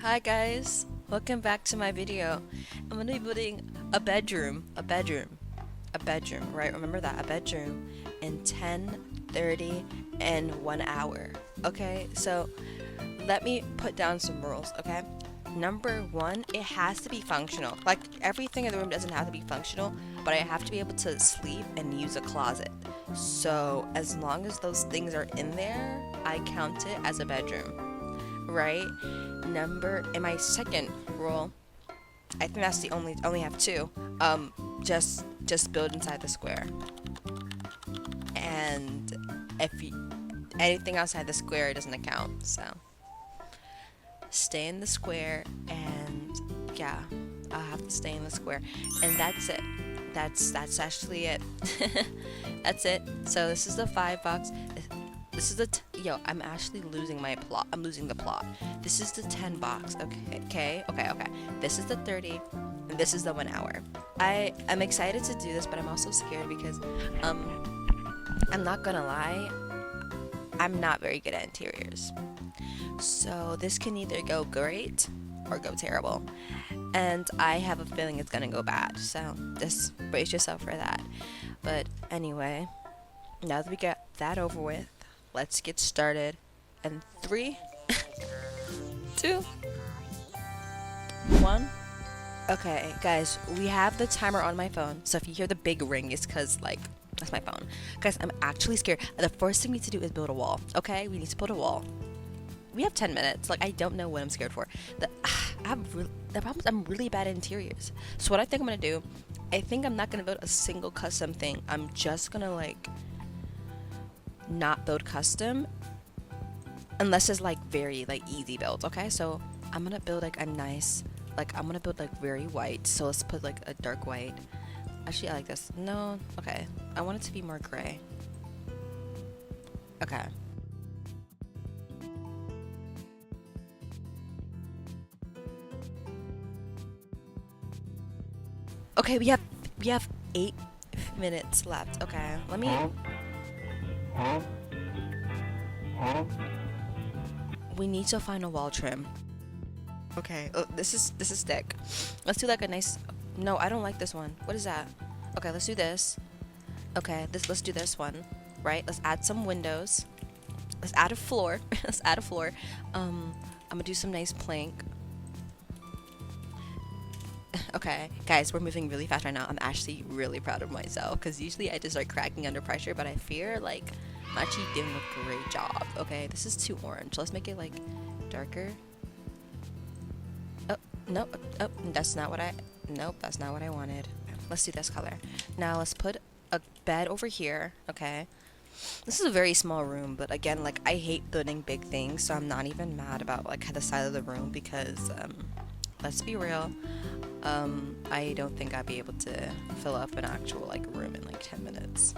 Hi guys, welcome back to my video. I'm gonna be building a bedroom, right? Remember that, a bedroom in 10, 30, and 1 hour. Okay, so let me put down some rules, okay? Number one, it has to be functional. Like everything in the room doesn't have to be functional, but I have to be able to sleep and use a closet. So as long as those things are in there, I count it as a bedroom, right? Number in my second rule, I think that's the only have two. Just build inside the square, and if you, anything outside the square doesn't account. So stay in the square, and yeah, I'll have to stay in the square, and that's it. That's actually it. That's it. So this is the 5 box. This is the yo. I'm actually losing my plot. I'm losing the plot. This is the 10 box. Okay. This is the 30, and this is the 1 hour. I'm excited to do this, but I'm also scared because I'm not gonna lie. I'm not very good at interiors. So this can either go great or go terrible, and I have a feeling it's gonna go bad. So just brace yourself for that. But anyway, now that we got that over with, let's get started. And three, two, one. Okay, guys, we have the timer on my phone. So if you hear the big ring, it's because, like, that's my phone. Guys, I'm actually scared. The first thing we need to do is build a wall. Okay, we need to build a wall. We have 10 minutes. Like, I don't know what I'm scared for. The problem is I'm really bad at interiors. So what I think I'm gonna do, I think I'm not gonna build a single custom thing. I'm just gonna like not build custom unless it's like very like easy builds. Okay, so I'm gonna build like a nice, like I'm gonna build like very white. So let's put like a dark white. Actually, I like this. No, okay. I want it to be more gray. Okay. Okay, we have 8 minutes left. Okay, let me. We need to find a wall trim. Okay, oh, this is thick. Let's do like a nice. No, I don't like this one. What is that? Okay, let's do this. Okay, let's do this one. Right? Let's add some windows. Let's add a floor. Let's add a floor. I'm gonna do some nice plank. Okay, guys, we're moving really fast right now. I'm actually really proud of myself because usually I just start cracking under pressure, but I fear like I'm actually doing a great job. Okay, this is too orange. Let's make it like darker. Oh no, oh that's not what I. Nope, that's not what I wanted. Let's do this color. Now let's put a bed over here. Okay, this is a very small room, but again, like I hate building big things, so I'm not even mad about like the side of the room because let's be real. I don't think I'd be able to fill up an actual like room in like 10 minutes.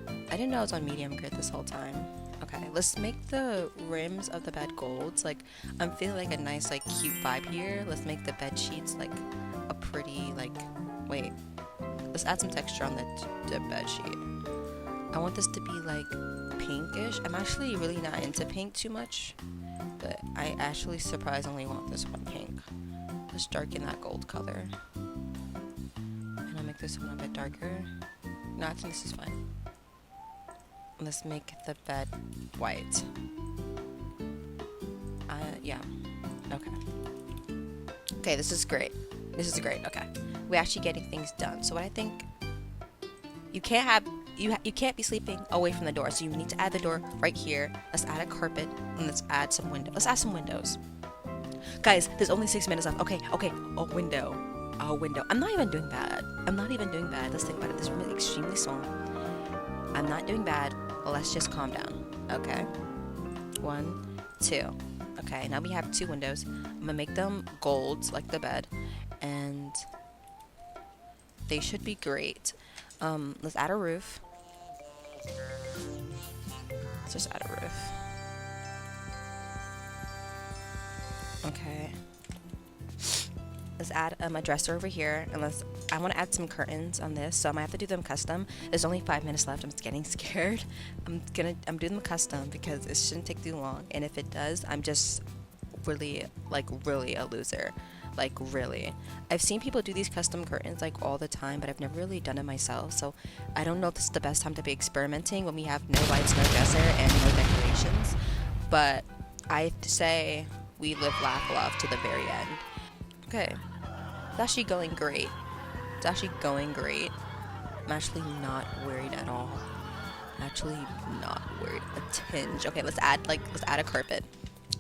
I didn't know I was on medium grid this whole time. Okay, let's make the rims of the bed golds. Like, I'm feeling like a nice like cute vibe here. Let's make the bed sheets like a pretty like, wait. Let's add some texture on the bed sheet. I want this to be like pinkish. I'm actually really not into pink too much, but I actually surprisingly want this one pink. Let's darken that gold color. And I'll make this one a bit darker. No, I think this is fine. Let's make the bed white. Yeah. Okay. Okay, this is great. This is great. Okay. We're actually getting things done. So what I think, you can't have, you can't be sleeping away from the door. So you need to add the door right here. Let's add a carpet and let's add some windows. Let's add some windows. Guys, there's only 6 minutes left. Okay. A window. A window. I'm not even doing bad. I'm not even doing bad. Let's think about it. This room is extremely small. I'm not doing bad. Well, let's just calm down. Okay. 1, 2. Okay, now we have 2 windows. I'm gonna make them gold, like the bed. And they should be great. Let's add a roof. Let's just add a roof. Okay. Let's add a dresser over here, and I want to add some curtains on this, so I might have to do them custom. There's only 5 minutes left. I'm just getting scared. I'm doing them custom because it shouldn't take too long, and if it does, I'm just really, like really a loser. Like really. I've seen people do these custom curtains like all the time, but I've never really done it myself. So I don't know if this is the best time to be experimenting when we have no lights, no dresser, and no decorations. But I say we live, laugh, love to the very end. Okay. It's actually going great. It's actually going great. I'm actually not worried at all. Actually not worried a tinge. Okay, let's add a carpet.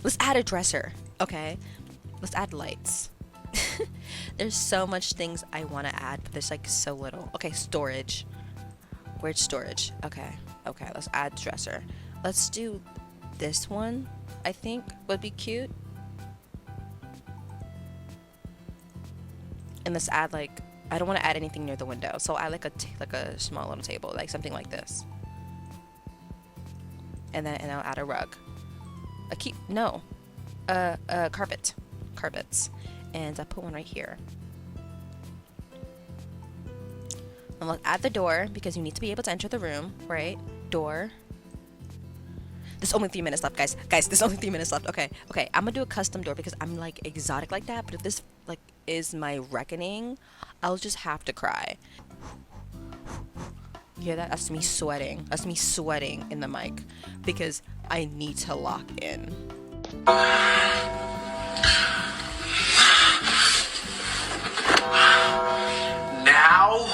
Let's add a dresser. Okay, let's add lights. There's so much things I want to add, but there's like so little. Okay, storage. Where's storage? Okay, let's add dresser. Let's do this one. I think would be cute. And let's add like, I don't want to add anything near the window, so I like a small little table, like something like this. And I'll add a rug. Carpets. And I'll put one right here. And let's add the door, because you need to be able to enter the room, right? Door. There's only 3 minutes left, guys. There's only 3 minutes left. Okay, I'm gonna do a custom door because I'm like exotic like that, but if this like is my reckoning, I'll just have to cry. You hear that? That's me sweating. That's me sweating in the mic because I need to lock in. Now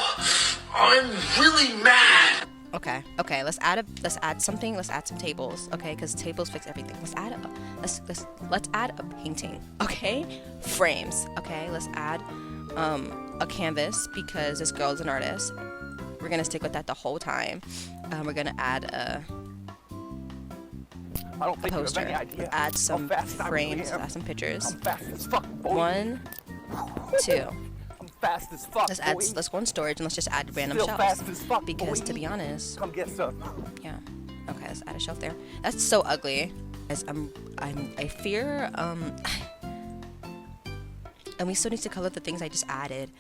I'm really mad. Okay. Let's add some tables. Okay, because tables fix everything. Let's add a painting. Okay, frames. Okay, let's add a canvas because this girl is an artist. We're gonna stick with that the whole time. We're gonna add a poster. Let's add some frames. Add some pictures. 1, 2. Fast as fuck. Let's go in storage and let's just add random shelves. Because to be honest, yeah. Okay, let's add a shelf there. That's so ugly. As I fear and we still need to color the things I just added.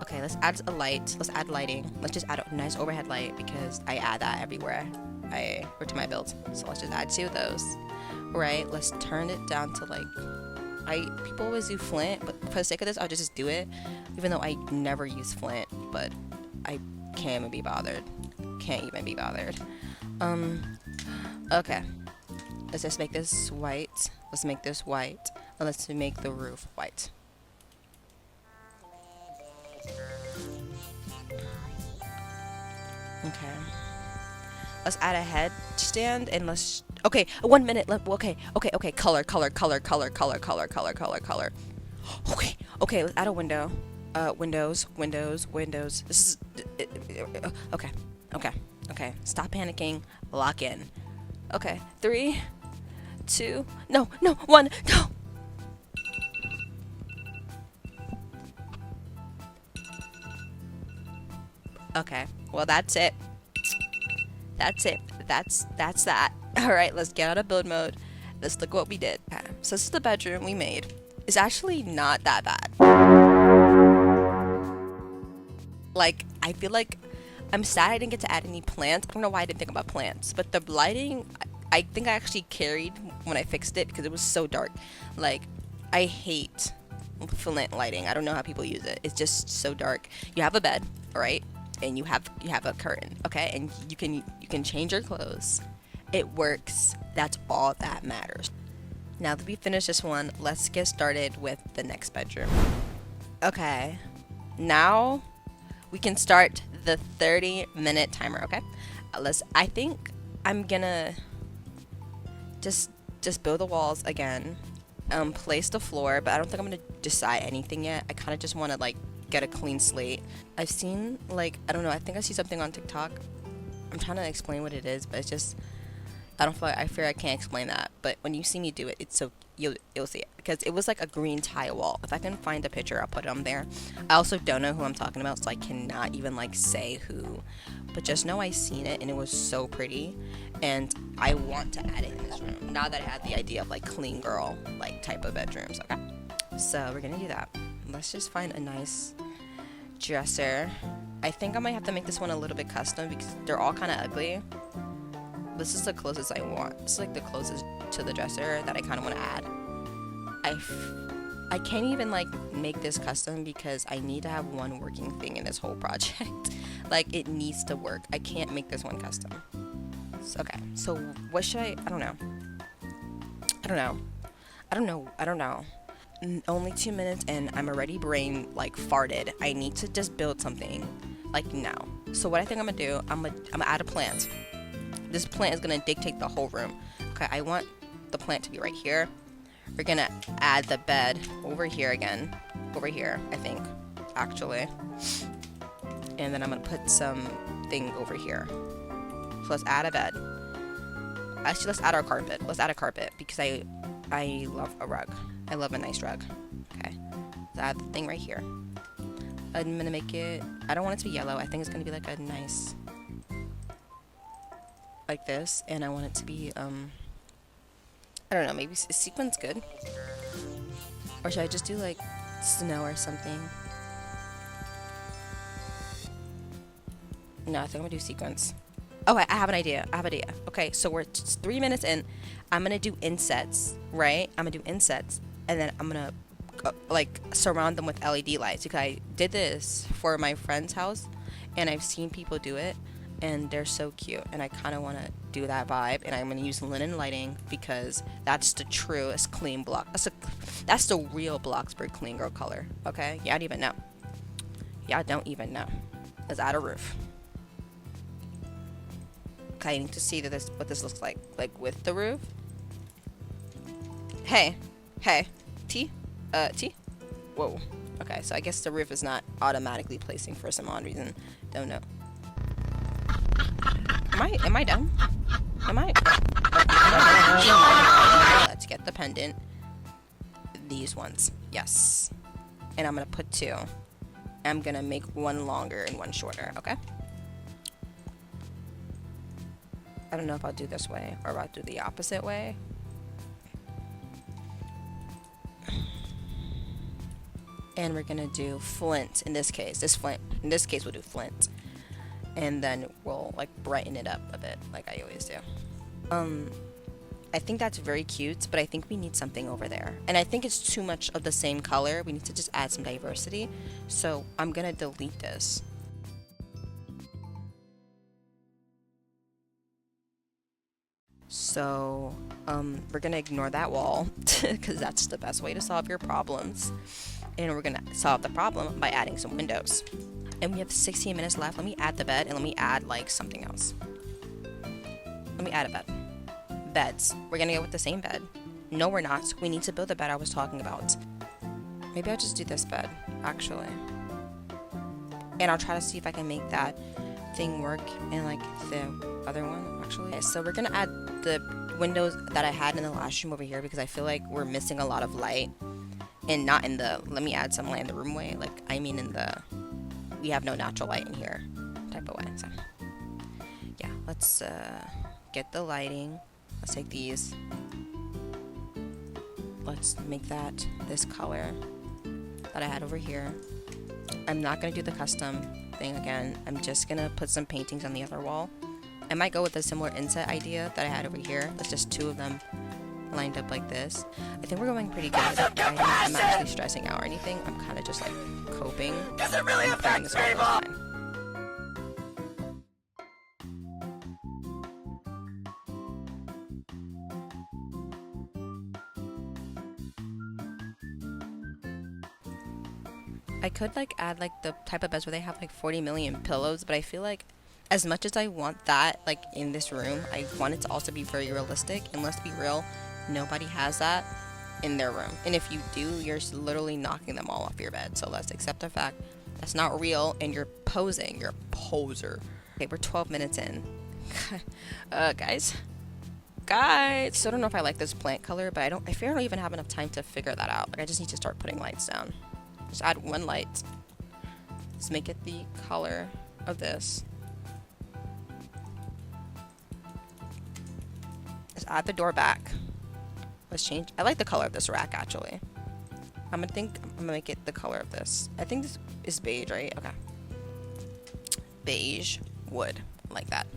Okay, let's add a light. Let's add lighting. Let's just add a nice overhead light because I add that everywhere or to my builds. So let's just add 2 of those. Right? Let's turn it down to like, people always do flint, but for the sake of this, I'll just do it. Even though I never use flint, but I can't even be bothered. Okay. Let's just make this white. Let's make this white. And let's make the roof white. Okay. Let's add a headstand and let's. Okay, 1 minute. Okay. Color. Okay. Let's add a window. Windows. This is. Okay. Stop panicking. Lock in. Okay. 3, 2. No. 1. Go. Okay. Well, that's it. That's that. Alright, let's get out of build mode. Let's look what we did. Okay, so this is the bedroom we made. It's actually not that bad. Like, I feel like I'm sad I didn't get to add any plants. I don't know why I didn't think about plants. But the lighting, I think I actually carried when I fixed it because it was so dark. Like, I hate flint lighting. I don't know how people use it. It's just so dark. You have a bed, right? And you have a curtain, okay? And you can change your clothes. It works. That's all that matters. Now that we finished this one, let's get started with the next bedroom. Okay. Now we can start the 30-minute timer, okay? I think I'm gonna just build the walls again. Place the floor, but I don't think I'm gonna decide anything yet. I kind of just want to like get a clean slate. I've seen like, I don't know, I think I see something on TikTok. I'm trying to explain what it is, but it's just, I fear I can't explain that. But when you see me do it, it's so, you'll see it. Because it was like a green tile wall. If I can find a picture, I'll put it on there. I also don't know who I'm talking about, so I cannot even like say who. But just know I seen it and it was so pretty. And I want to add it in this room. Now that I had the idea of like clean girl, like type of bedrooms, okay? So we're gonna do that. Let's just find a nice dresser. I think I might have to make this one a little bit custom because they're all kind of ugly. This is the closest I want. It's like the closest to the dresser that I kind of want to add. I can't even like make this custom because I need to have one working thing in this whole project. Like it needs to work. I can't make this one custom. Okay, so what should I don't know. I don't know. Only 2 minutes and I'm already brain like farted. I need to just build something like now. So what I think I'm gonna do, I'm gonna add a plant. This plant is gonna dictate the whole room. Okay, I want the plant to be right here. We're gonna add the bed over here again. Over here, I think, actually. And then I'm gonna put something over here. So let's add a bed. Actually, let's add our carpet. Let's add a carpet because I love a rug. I love a nice rug. Okay, let's add the thing right here. I'm gonna make it, I don't want it to be yellow. I think it's gonna be like a nice, like this. And I want it to be, I don't know, maybe sequin's good. Or should I just do like snow or something? No, I think I'm gonna do sequins. Oh, I have an idea. Okay, so we're 3 minutes in. I'm gonna do insets, right? I'm gonna do insets, and then I'm gonna like surround them with LED lights. Because I did this for my friend's house, and I've seen people do it, and they're so cute. And I kind of want to do that vibe. And I'm gonna use linen lighting because that's the truest clean block. That's the real Bloxburg clean girl color. Okay, y'all don't even know. Y'all don't even know. Let's add a roof. I need to see that what this looks like with the roof. Hey, T. Whoa. Okay, so I guess the roof is not automatically placing for some odd reason. Don't know. Am I done? Let's get the pendant. These ones, yes. And I'm gonna put 2. I'm gonna make one longer and one shorter. Okay. I don't know if I'll do this way or if I'll do the opposite way. And we're gonna do flint in this case. In this case, we'll do flint. And then we'll like brighten it up a bit, like I always do. I think that's very cute, but I think we need something over there. And I think it's too much of the same color. We need to just add some diversity. So I'm gonna delete this. So, we're gonna ignore that wall because that's the best way to solve your problems. And we're gonna solve the problem by adding some windows. And we have 16 minutes left. Let me add the bed and let me add like something else. Let me add a bed. Beds. We're gonna go with the same bed. No, we're not. We need to build the bed I was talking about. Maybe I'll just do this bed, actually. And I'll try to see if I can make that thing work in like the other one, actually. Okay, so we're gonna add the windows that I had in the last room over here because I feel like we're missing a lot of light. And not in the, let me add some light in the room way. Like, I mean in the, we have no natural light in here type of way. So, yeah, let's get the lighting. Let's take these. Let's make that this color that I had over here. I'm not going to do the custom thing again. I'm just going to put some paintings on the other wall. I might go with a similar inset idea that I had over here. That's just 2 of them lined up like this. I think we're going pretty good. I'm not actually stressing out or anything. I'm kind of just like coping. Does it really affect this all the time. I could like add like the type of beds where they have like 40 million pillows, but I feel like as much as I want that like in this room, I want it to also be very realistic. And let's be real, nobody has that in their room. And if you do, you're literally knocking them all off your bed. So let's accept the fact that's not real and you're posing. You're a poser. Okay, we're 12 minutes in. Guys. So I don't know if I like this plant color, but I feel I don't even have enough time to figure that out. Like I just need to start putting lights down. Just add 1 light. Let's make it the color of this. Let's add the door back. Let's change. I like the color of this rack actually. I'm gonna make it the color of this. I think this is beige, right? Okay. Beige wood. I like that.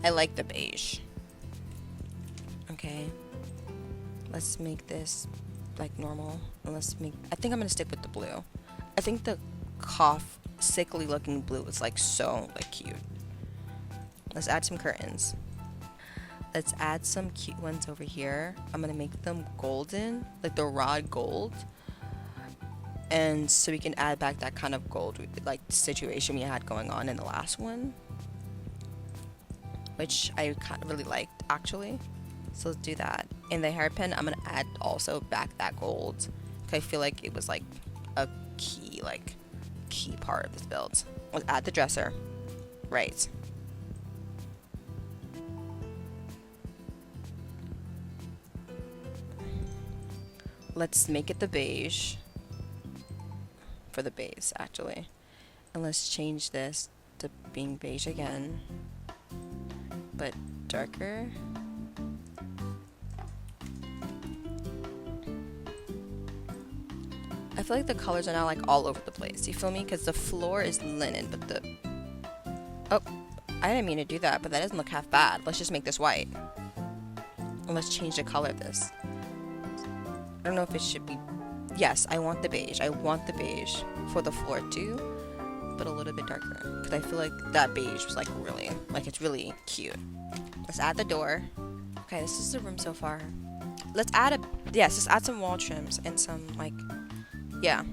I like the beige. Okay. Let's make this like normal. I think I'm gonna stick with the blue. I think the sickly looking blue is like so like cute. Let's add some curtains. Let's add some cute ones over here. I'm gonna make them golden, like the rod gold. And so we can add back that kind of gold like situation we had going on in the last one, which I kind of really liked actually. So let's do that. In the hairpin, I'm gonna add also back that gold, because I feel like it was like a key part of this build. Let's add the dresser. Right. Let's make it the beige. For the base actually. And let's change this to being beige again, but darker. I feel like the colors are now like all over the place. You feel me? Because the floor is linen, but oh, I didn't mean to do that, but that doesn't look half bad. Let's just make this white. And let's change the color of this. I don't know if it should be. Yes, I want the beige. I want the beige for the floor too, but a little bit darker, because I feel like that beige was like really, like it's really cute. Let's add the door. Okay, this is the room so far. Let's add let's add some wall trims and some like, yeah,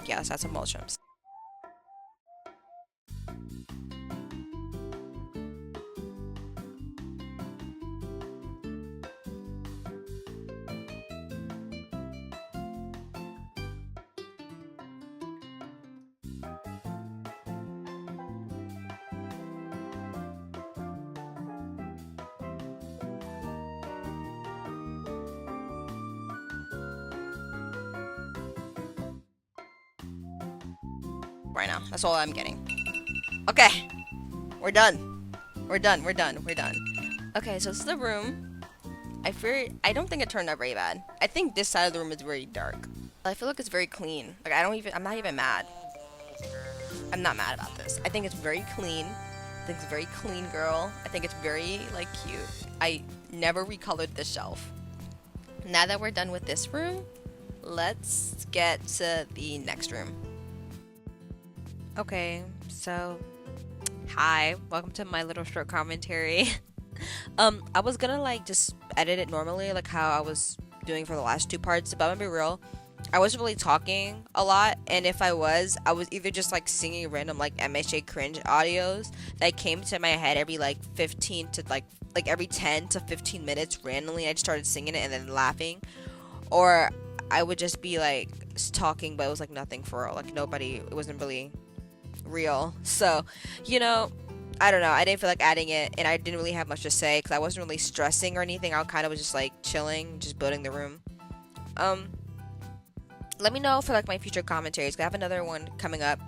let's add some wall trims. Right now, that's all I'm getting. Okay, we're done. We're done. Okay, so this is the room. I don't think it turned out very bad. I think this side of the room is very dark. I feel like it's very clean. Like I'm not even mad. I'm not mad about this. I think it's very clean. I think it's a very clean girl. I think it's very like cute. I never recolored this shelf. Now that we're done with this room, let's get to the next room. Okay, so hi, welcome to my little short commentary. I was gonna like just edit it normally, like how I was doing for the last two parts, but I'm gonna be real, I wasn't really talking a lot, and if I was either just like singing random like MHA cringe audios that came to my head every like 15 to like every 10 to 15 minutes randomly. I just started singing it and then laughing, or I would just be like talking, but it was like nothing for real, like it wasn't really real. So, you know, I don't know, I didn't feel like adding it, and I didn't really have much to say because I wasn't really stressing or anything. I kind of was just like chilling, just building the room. Let me know for like my future commentaries, 'cause I have another one coming up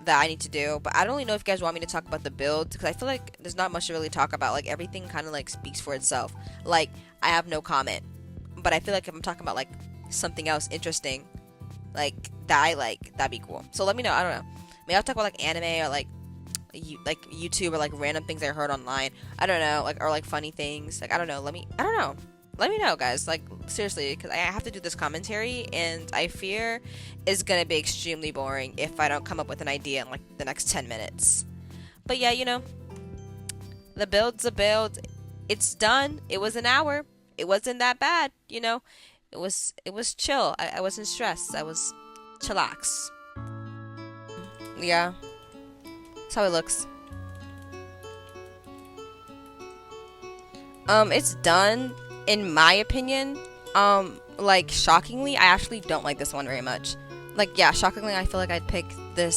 that I need to do, but I don't really know if you guys want me to talk about the build, because I feel like there's not much to really talk about. Like everything kind of like speaks for itself. Like I have no comment, but I feel like if I'm talking about like something else interesting like that I like, that'd be cool. So let me know. I don't know, maybe I'll talk about like anime or like YouTube or like random things I heard online. I don't know, like, or like funny things. Like I don't know. Let me know, guys. Like seriously, because I have to do this commentary, and I fear it's gonna be extremely boring if I don't come up with an idea in like the next 10 minutes. But yeah, you know, the build's a build. It's done. It was an hour. It wasn't that bad. You know, it was chill. I wasn't stressed. I was chillax. Yeah. That's how it looks. It's done, in my opinion. Like shockingly, I actually don't like this one very much. Like, yeah, shockingly, I feel like I'd pick the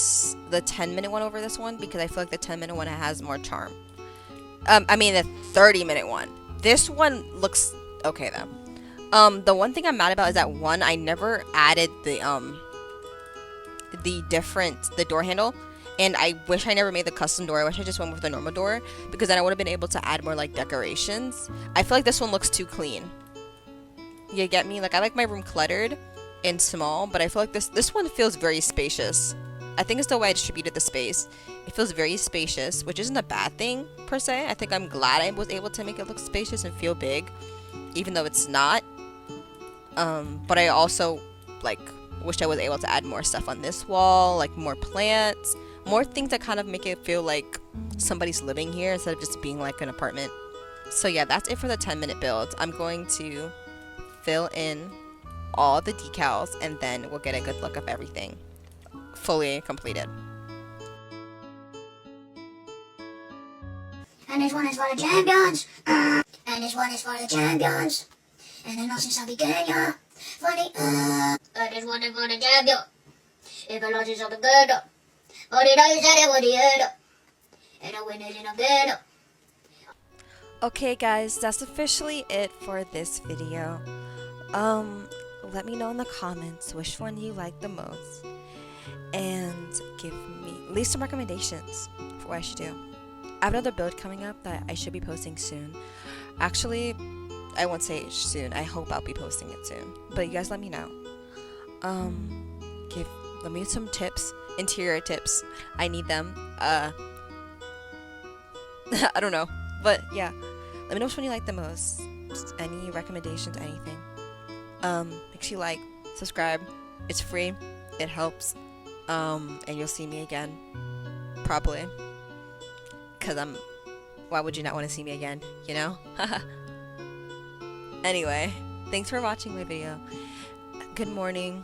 10-minute one over this one, because I feel like the 10-minute one has more charm. I mean the 30-minute one. This one looks okay though. The one thing I'm mad about is that one, I never added the door handle. And I wish I never made the custom door. I wish I just went with the normal door, because then I would have been able to add more like decorations. I feel like this one looks too clean. You get me? Like I like my room cluttered and small, but I feel like this one feels very spacious. I think it's the way I distributed the space. It feels very spacious, which isn't a bad thing per se. I think I'm glad I was able to make it look spacious and feel big, even though it's not. But I also like wish I was able to add more stuff on this wall, like more plants, more things that kind of make it feel like somebody's living here instead of just being like an apartment. So yeah, that's it for the 10-minute build. I'm going to fill in all the decals and then we'll get a good look of everything fully completed. And this one is for the champions. And this one is for the champions. And then also sabi Kenya. For the and this one is for the champion. If the losses of the good. For the dice and for the end. And the winners in the bed. Okay guys, that's officially it for this video. Let me know in the comments which one you like the most. And leave some recommendations for what I should do. I have another build coming up that I should be posting soon. Actually, I won't say soon. I hope I'll be posting it soon. But you guys let me know. Let me some tips, interior tips. I need them. I don't know. But yeah, let me know which one you like the most. Just any recommendations, anything. Make sure you like, subscribe. It's free. It helps. And you'll see me again. Probably. Because why would you not want to see me again, you know? Anyway, thanks for watching my video. Good morning.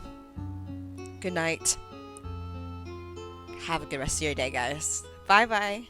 Good night. Have a good rest of your day, guys. Bye-bye.